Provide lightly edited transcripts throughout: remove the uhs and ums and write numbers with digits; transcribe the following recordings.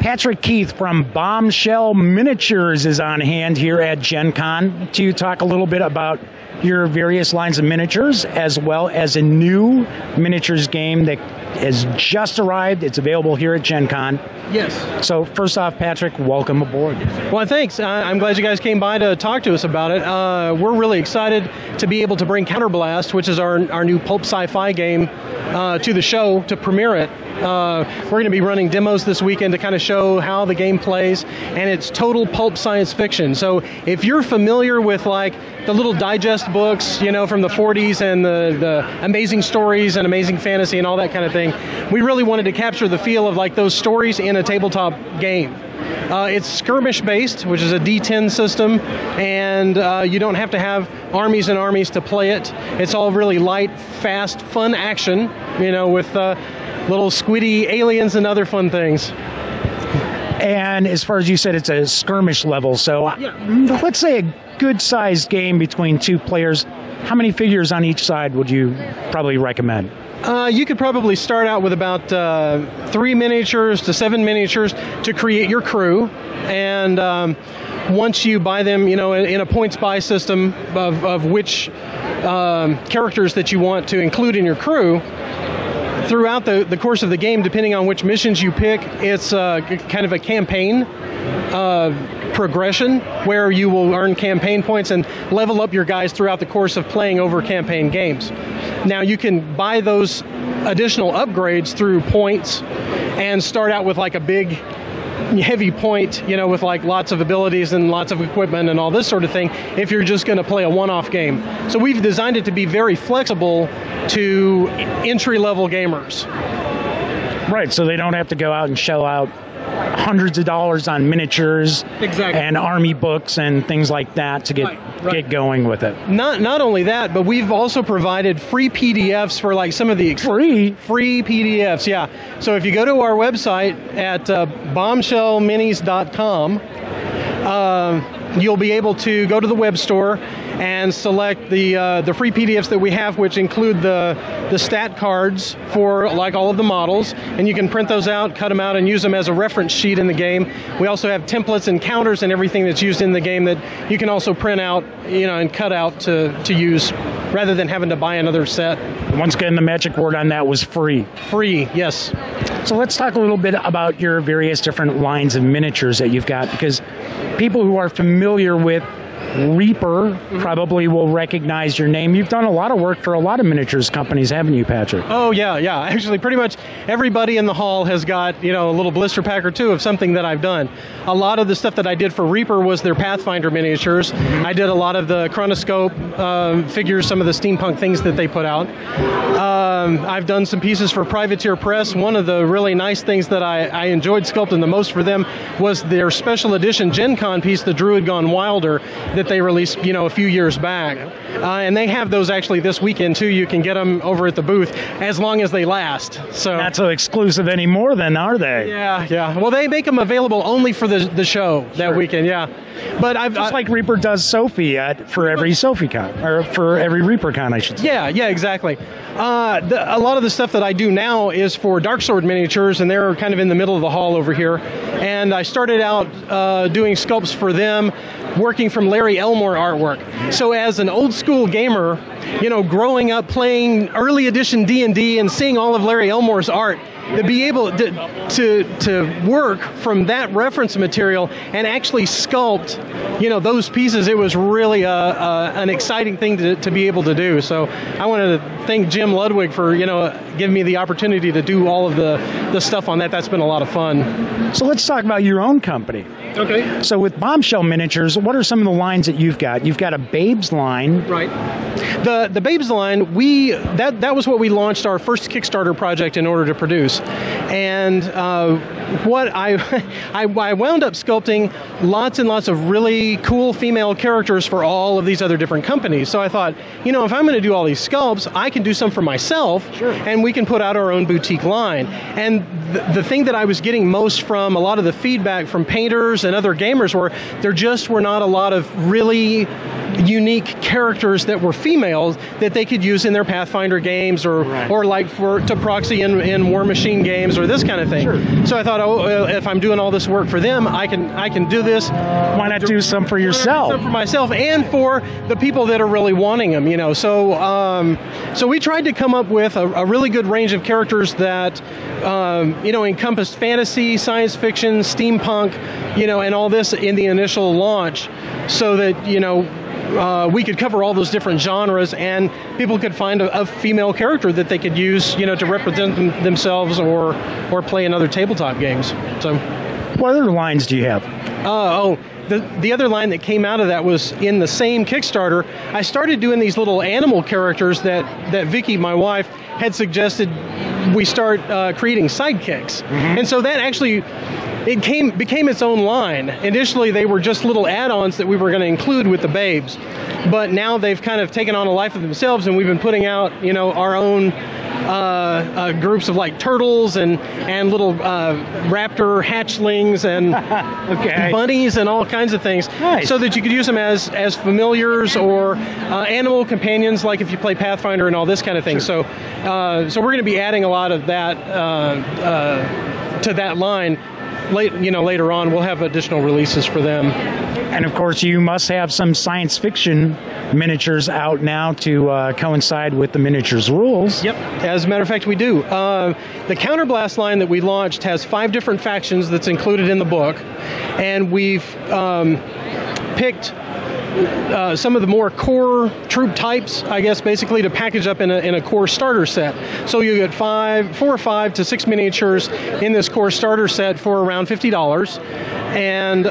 Patrick Keith from Bombshell Miniatures is on hand here at Gen Con to talk a little bit about your various lines of miniatures, as well as a new miniatures game that has just arrived. It's available here at Gen Con. Yes. So first off, Patrick, welcome aboard. Well, thanks. I'm glad you guys came by to talk to us about it. We're really excited to be able to bring Counterblast, which is our new pulp sci-fi game, to the show to premiere it. We're going to be running demos this weekend to kind of show how the game plays, and it's total pulp science fiction. So if you're familiar with like the little digest books, you know, from the 40s and the amazing stories and amazing fantasy and all that kind of thing, we really wanted to capture the feel of like those stories in a tabletop game. It's skirmish based, which is a D10 system, and you don't have to have armies and armies to play it. It's all really light, fast, fun action, you know, with little squiddy aliens and other fun things. And as far as you said, it's a skirmish level. So let's say a good-sized game between two players. How many figures on each side would you probably recommend? You could probably start out with about 3 miniatures to 7 miniatures to create your crew. And once you buy them, you know, in a points buy system of which characters that you want to include in your crew, throughout the course of the game, depending on which missions you pick, it's kind of a campaign progression where you will earn campaign points and level up your guys throughout the course of playing over campaign games. Now, you can buy those additional upgrades through points and start out with like a big heavy point, you know, with like lots of abilities and lots of equipment and all this sort of thing, if you're just going to play a one-off game. So we've designed it to be very flexible to entry-level gamers. Right, so they don't have to go out and shell out hundreds of dollars on miniatures and army books and things like that to get going with it. Not only that, but we've also provided free PDFs for like some of the free PDFs. Yeah. So if you go to our website at bombshellminis.com, you'll be able to go to the web store and select the free PDFs that we have, which include the stat cards for like all of the models, and you can print those out, cut them out, and use them as a reference sheet in the game. We also have templates and counters and everything that's used in the game that you can also print out, you know, and cut out to use, rather than having to buy another set. Once again, the magic word on that was free. Free, yes. So let's talk a little bit about your various different lines of miniatures that you've got, because people who are familiar with Reaper probably will recognize your name. You've done a lot of work for a lot of miniatures companies, haven't you, Patrick? Oh, yeah. Actually, pretty much everybody in the hall has got, you know, a little blister pack or two of something that I've done. A lot of the stuff that I did for Reaper was their Pathfinder miniatures. I did a lot of the Chronoscope figures, some of the steampunk things that they put out. I've done some pieces for Privateer Press. One of the really nice things that I enjoyed sculpting the most for them was their special edition Gen Con piece, the Druid Gone Wilder, that they released, you know, a few years back. And they have those actually this weekend too. You can get them over at the booth as long as they last. So not so exclusive anymore then, are they? Yeah. Well, they make them available only for the show that weekend, yeah. But just like Reaper does Sophie for every SophieCon, or for every ReaperCon, I should say. Yeah, exactly. A lot of the stuff that I do now is for Darksword miniatures, and they're kind of in the middle of the hall over here. And I started out doing sculpts for them, working from Larry Elmore artwork. So as an old school gamer, you know, growing up playing early edition D&D and seeing all of Larry Elmore's art, to be able to work from that reference material and actually sculpt, you know, those pieces, it was really an exciting thing to be able to do. So I wanted to thank Jim Ludwig for, you know, giving me the opportunity to do all of the stuff on that. That's been a lot of fun. So let's talk about your own company. Okay. So with Bombshell Miniatures, what are some of the lines that you've got? You've got a Babes line. Right. The Babes line, that was what we launched our first Kickstarter project in order to produce. And what I wound up sculpting lots and lots of really cool female characters for all of these other different companies. So I thought, you know, if I'm going to do all these sculpts, I can do some for myself, sure, and we can put out our own boutique line. And the thing that I was getting most from a lot of the feedback from painters and other gamers were there just were not a lot of really unique characters that were females that they could use in their Pathfinder games or like to proxy in War Machine games or this kind of thing. Sure. So I thought, oh, if I'm doing all this work for them, I can do this. Why not do some for yourself? Some for myself and for the people that are really wanting them, you know. So we tried to come up with a really good range of characters that you know, encompassed fantasy, science fiction, steampunk, you know, and all this in the initial launch, so that, you know, we could cover all those different genres, and people could find a female character that they could use, you know, to represent themselves or play in other tabletop games. So, what other lines do you have? The other line that came out of that was in the same Kickstarter. I started doing these little animal characters that Vicky, my wife, had suggested we start creating sidekicks. Mm-hmm. And so that actually became its own line. Initially, they were just little add-ons that we were going to include with the Babes, but now they've kind of taken on a life of themselves, and we've been putting out, you know, our own groups of like turtles and little raptor hatchlings and okay, bunnies and all kinds of things, nice, so that you could use them as familiars or animal companions, like if you play Pathfinder and all this kind of thing. Sure. So we're going to be adding a lot of that to that line. Later on, we'll have additional releases for them. And of course, you must have some science fiction miniatures out now to coincide with the miniatures rules. Yep. As a matter of fact, we do. The Counterblast line that we launched has 5 different factions that's included in the book, and we've picked some of the more core troop types, I guess, basically to package up in a core starter set. So you get 4 or 5 to 6 miniatures in this core starter set for around $50, and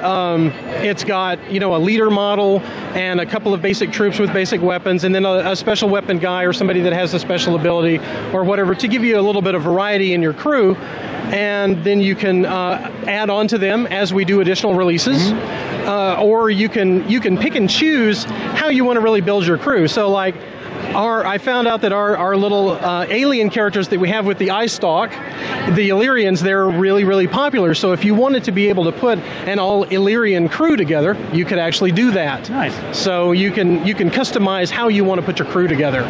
it's got, you know, a leader model and a couple of basic troops with basic weapons, and then a special weapon guy or somebody that has a special ability or whatever to give you a little bit of variety in your crew. And then you can add on to them as we do additional releases, mm-hmm, or you can pick and choose how you want to really build your crew. So like I found out that our little alien characters that we have with the eye stalk, the Illyrians, they're really, really popular. So if you wanted to be able to put an all Illyrian crew together, you could actually do that. Nice. So you can customize how you want to put your crew together.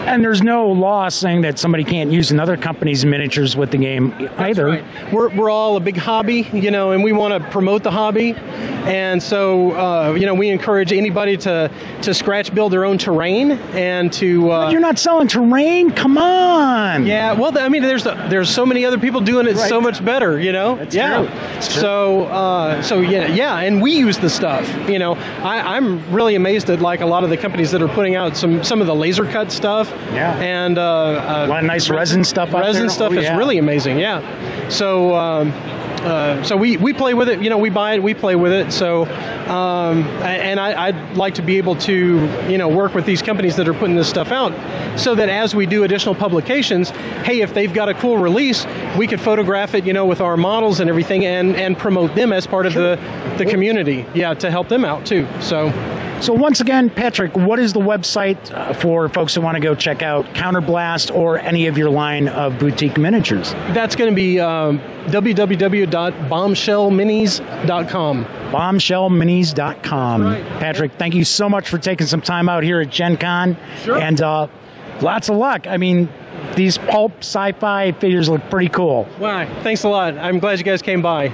And there's no law saying that somebody can't use another company's miniatures with the game either. Right. We're all a big hobby, you know, and we want to promote the hobby. And so, you know, we encourage anybody to scratch build their own terrain and to... But you're not selling terrain? Come on! Yeah, well, I mean, there's so many other people doing it so much better, you know? That's yeah. true. That's true. So yeah, and we use the stuff, you know. I'm really amazed at, like, a lot of the companies that are putting out some of the laser cut stuff. Yeah. And a lot of nice resin stuff out there. Resin stuff is really amazing, yeah. So... so we play with it, you know, we buy it, we play with it. So, and I'd like to be able to, you know, work with these companies that are putting this stuff out, so that as we do additional publications, hey, if they've got a cool release, we could photograph it, you know, with our models and everything, and promote them as part of the community, yeah, to help them out too. So once again, Patrick, what is the website for folks who want to go check out Counterblast or any of your line of boutique miniatures? That's going to be www.bombshellminis.com. Bombshellminis.com. Right. Patrick, thank you so much for taking some time out here at Gen Con. Sure. And lots of luck. I mean, these pulp sci-fi figures look pretty cool. Wow, thanks a lot. I'm glad you guys came by.